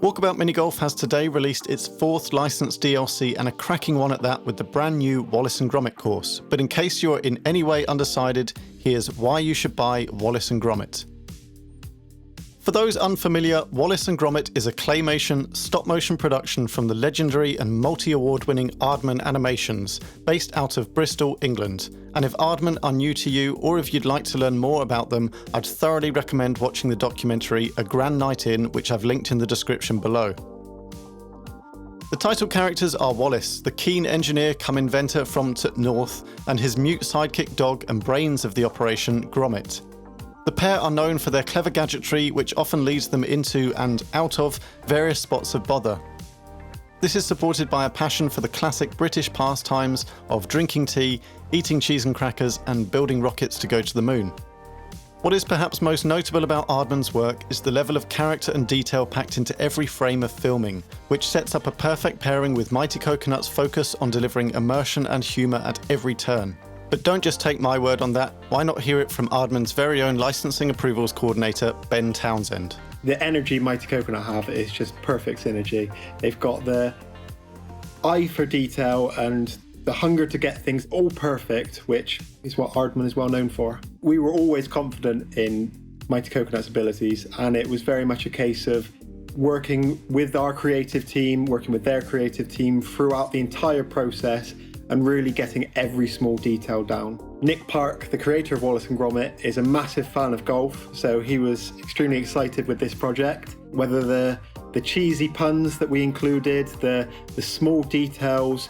Walkabout Mini Golf has today released its 4th licensed DLC, and a cracking one at that, with the brand new Wallace and Gromit course. But in case you're in any way undecided, here's why you should buy Wallace and Gromit. For those unfamiliar, Wallace and Gromit is a claymation, stop-motion production from the legendary and multi-award-winning Aardman Animations, based out of Bristol, England. And if Aardman are new to you, or if you'd like to learn more about them, I'd thoroughly recommend watching the documentary A Grand Night In, which I've linked in the description below. The title characters are Wallace, the keen engineer come inventor from North, and his mute sidekick dog and brains of the operation, Gromit. The pair are known for their clever gadgetry, which often leads them into and out of various spots of bother. This is supported by a passion for the classic British pastimes of drinking tea, eating cheese and crackers, and building rockets to go to the moon. What is perhaps most notable about Aardman's work is the level of character and detail packed into every frame of filming, which sets up a perfect pairing with Mighty Coconut's focus on delivering immersion and humour at every turn. But don't just take my word on that, why not hear it from Aardman's very own licensing approvals coordinator, Ben Townsend. The energy Mighty Coconut have is just perfect synergy. They've got the eye for detail and the hunger to get things all perfect, which is what Aardman is well known for. We were always confident in Mighty Coconut's abilities, and it was very much a case of working with our creative team, working with their creative team throughout the entire process, and really getting every small detail down. Nick Park, the creator of Wallace and Gromit, is a massive fan of golf, so he was extremely excited with this project. Whether the cheesy puns that we included, the small details,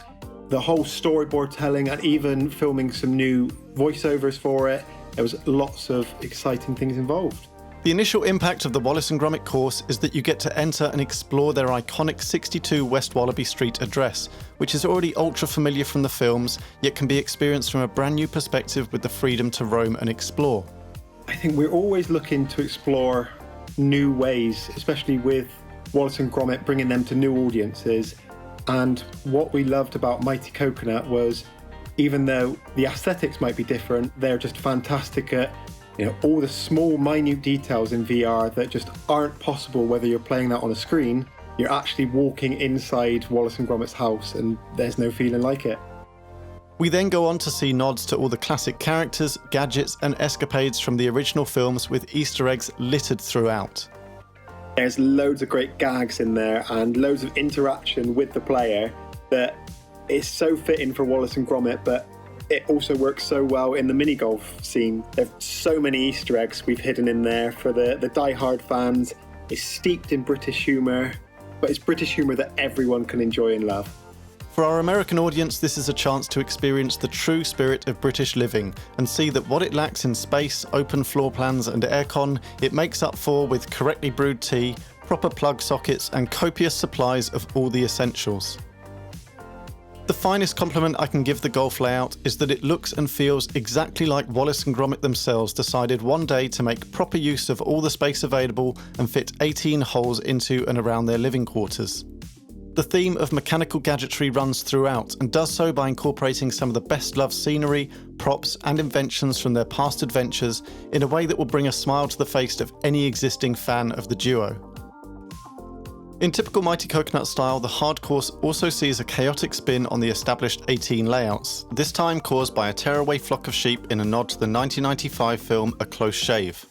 the whole storyboard telling, and even filming some new voiceovers for it, there was lots of exciting things involved. The initial impact of the Wallace and Gromit course is that you get to enter and explore their iconic 62 West Wallaby Street address, which is already ultra familiar from the films, yet can be experienced from a brand new perspective with the freedom to roam and explore. I think we're always looking to explore new ways, especially with Wallace and Gromit, bringing them to new audiences. And what we loved about Mighty Coconut was, even though the aesthetics might be different, they're just fantastic at all the small, minute details in VR that just aren't possible whether you're playing that on a screen. You're actually walking inside Wallace and Gromit's house, and there's no feeling like it. We then go on to see nods to all the classic characters, gadgets, and escapades from the original films, with Easter eggs littered throughout. There's loads of great gags in there and loads of interaction with the player that is so fitting for Wallace and Gromit, but it also works so well in the mini golf scene. There's so many Easter eggs we've hidden in there for the die-hard fans. It's steeped in British humour, but it's British humour that everyone can enjoy and love. For our American audience, this is a chance to experience the true spirit of British living and see that what it lacks in space, open floor plans and aircon, it makes up for with correctly brewed tea, proper plug sockets and copious supplies of all the essentials. The finest compliment I can give the golf layout is that it looks and feels exactly like Wallace and Gromit themselves decided one day to make proper use of all the space available and fit 18 holes into and around their living quarters. The theme of mechanical gadgetry runs throughout, and does so by incorporating some of the best-loved scenery, props and inventions from their past adventures in a way that will bring a smile to the face of any existing fan of the duo. In typical Mighty Coconut style, the hard course also sees a chaotic spin on the established 18 layouts, this time caused by a tearaway flock of sheep in a nod to the 1995 film A Close Shave.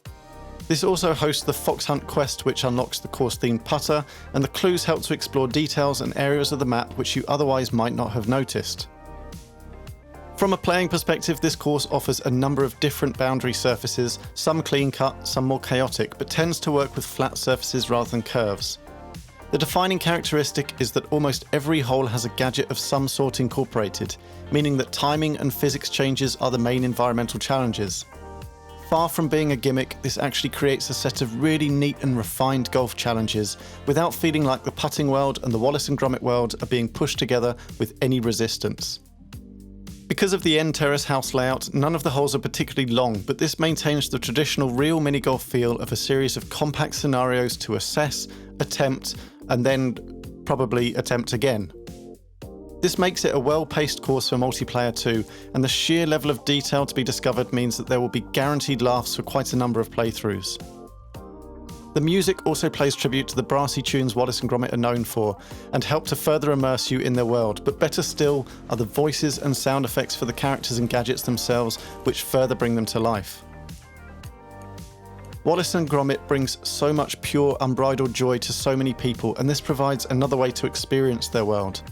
This also hosts the Fox Hunt quest, which unlocks the course-themed putter, and the clues help to explore details and areas of the map which you otherwise might not have noticed. From a playing perspective, this course offers a number of different boundary surfaces, some clean-cut, some more chaotic, but tends to work with flat surfaces rather than curves. The defining characteristic is that almost every hole has a gadget of some sort incorporated, meaning that timing and physics changes are the main environmental challenges. Far from being a gimmick, this actually creates a set of really neat and refined golf challenges, without feeling like the putting world and the Wallace and Gromit world are being pushed together with any resistance. Because of the end terrace house layout, none of the holes are particularly long, but this maintains the traditional real mini-golf feel of a series of compact scenarios to assess, attempt, and then probably attempt again. This makes it a well-paced course for multiplayer too, and the sheer level of detail to be discovered means that there will be guaranteed laughs for quite a number of playthroughs. The music also plays tribute to the brassy tunes Wallace and Gromit are known for, and help to further immerse you in their world, but better still are the voices and sound effects for the characters and gadgets themselves, which further bring them to life. Wallace and Gromit brings so much pure, unbridled joy to so many people, and this provides another way to experience their world.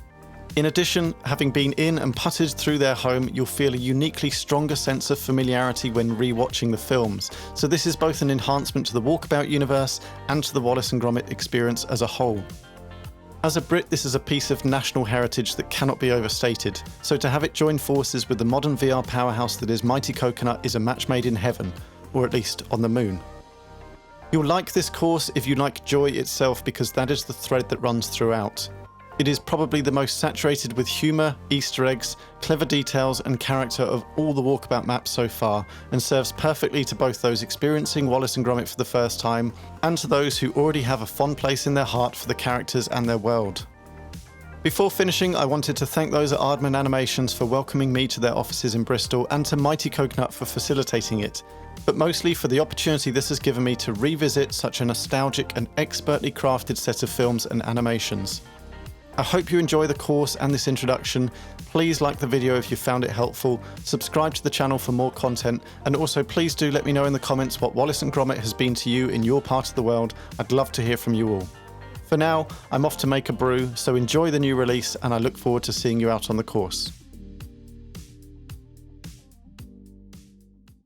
In addition, having been in and putted through their home, you'll feel a uniquely stronger sense of familiarity when re-watching the films, so this is both an enhancement to the Walkabout universe and to the Wallace and Gromit experience as a whole. As a Brit, this is a piece of national heritage that cannot be overstated, so to have it join forces with the modern VR powerhouse that is Mighty Coconut is a match made in heaven, or at least on the moon. You'll like this course if you like joy itself, because that is the thread that runs throughout. It is probably the most saturated with humour, Easter eggs, clever details and character of all the Walkabout maps so far, and serves perfectly to both those experiencing Wallace and Gromit for the first time, and to those who already have a fond place in their heart for the characters and their world. Before finishing, I wanted to thank those at Aardman Animations for welcoming me to their offices in Bristol, and to Mighty Coconut for facilitating it, but mostly for the opportunity this has given me to revisit such a nostalgic and expertly crafted set of films and animations. I hope you enjoy the course and this introduction. Please like the video if you found it helpful, subscribe to the channel for more content, and also please do let me know in the comments what Wallace and Gromit has been to you in your part of the world. I'd love to hear from you all. For now, I'm off to make a brew, so enjoy the new release and I look forward to seeing you out on the course.